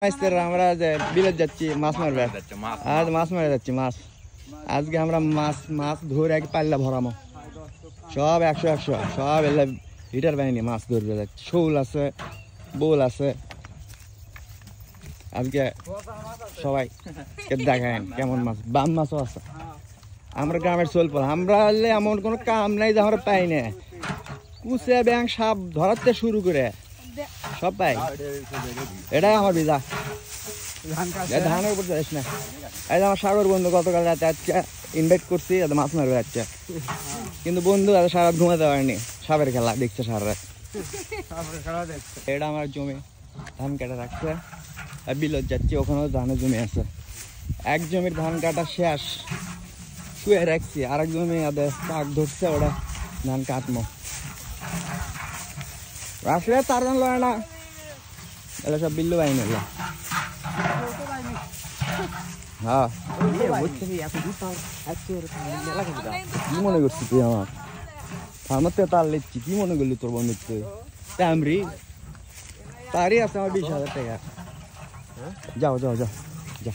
আমরা যে বিলেত যাচ্ছি মাছ মারবে, আজ মাছ মারা যাচ্ছি। মাছ আজকে আমরা মাছ ধরে এক পাল্লা ভরামো, সব 100 সব এলে লিটার বাহিনী মাছ ধরবে যাচ্ছে। শোল আছে, বোল আছে। আজকে সবাই দেখেন কেমন মাছ, বাম মাছও আছে। আমরা গ্রামের চলপ, আমরা হলে এমন কোনো কাম নাই যে আমরা পাই না। কুচে ব্যাং সাপ ধরাতে শুরু করে সব পাই। এটাই আমার ভিজা ধানের উপর যাস না। এই আমার সাগর বন্ধু গতকাল রাতে আজকে ইনভাইট করছি, মাছ মারবে যাচ্ছে, কিন্তু বন্ধু সারা ঘুমাতে পারেনি, সাপের খেলা দেখছে সারা রাত। এটা আমার জমি, ধান কেটে রাখছে, আর বিলত যাচ্ছি, ওখানেও ধানের জমি আছে। এক জমির ধান কাটা শেষ, শুয়ে রাখছি, আর এক জমি শাক ধরছে, ওটা ধান কাটমো। আসলে তার ধান লয় না, এগুলো সব বিল্লু বাহিনী। হ্যাঁ, কি মনে করছি তুই আমার? আমার তো তার লিখছি, কি মনে করলি তোর বন্ধু? তুই তামরি তারই আছে আমার 20,000 টাকা। যাও যাও যাও যা,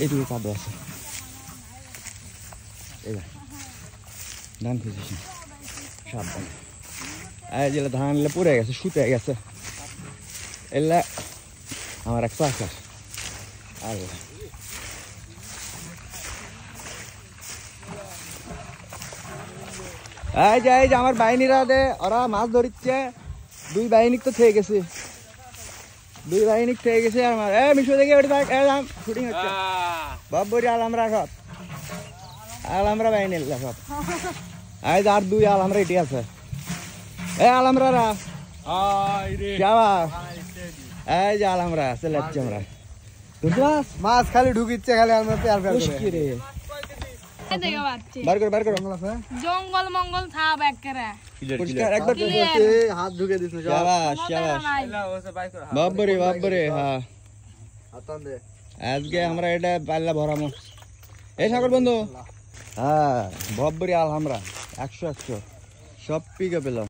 এইটুকু কাদো আছে। ধান খুঁজিস না, সাবধান। যেগুলো ধান এলে পড়ে গেছে, শুতে গেছে, এলে আমার এক চাষার। আল্লাহ, এই যে আমার বাহিনীরা দে, ওরা মাছ ধরিচ্ছে। 2 বাহিনী তো থেকে গেছে, 2 বাহিনী থেকে গেছে। আমার মিশো দেখে ওটা থাক, শুটিং হচ্ছে। বাবরি আলহামরা সব, আলহামরা বাহিনী সব। এই যে আর 2 আলহামরা এটি আছে। আলহামরা এই যে আলহামরা চলে যাচ্ছি আমরা। মাছ খালি ঢুকিচ্ছে, খালি আমরা জঙ্গল মঙ্গল থাপ একবারে হাত ঢুকে দিস। বাবরে হ্যাঁ, আজকে আমরা এটা পাল্লা ভরামো। এই সাগর বন্ধু, হ্যাঁ বাবরি আলহামরা 100 সব পিকে পেলাম।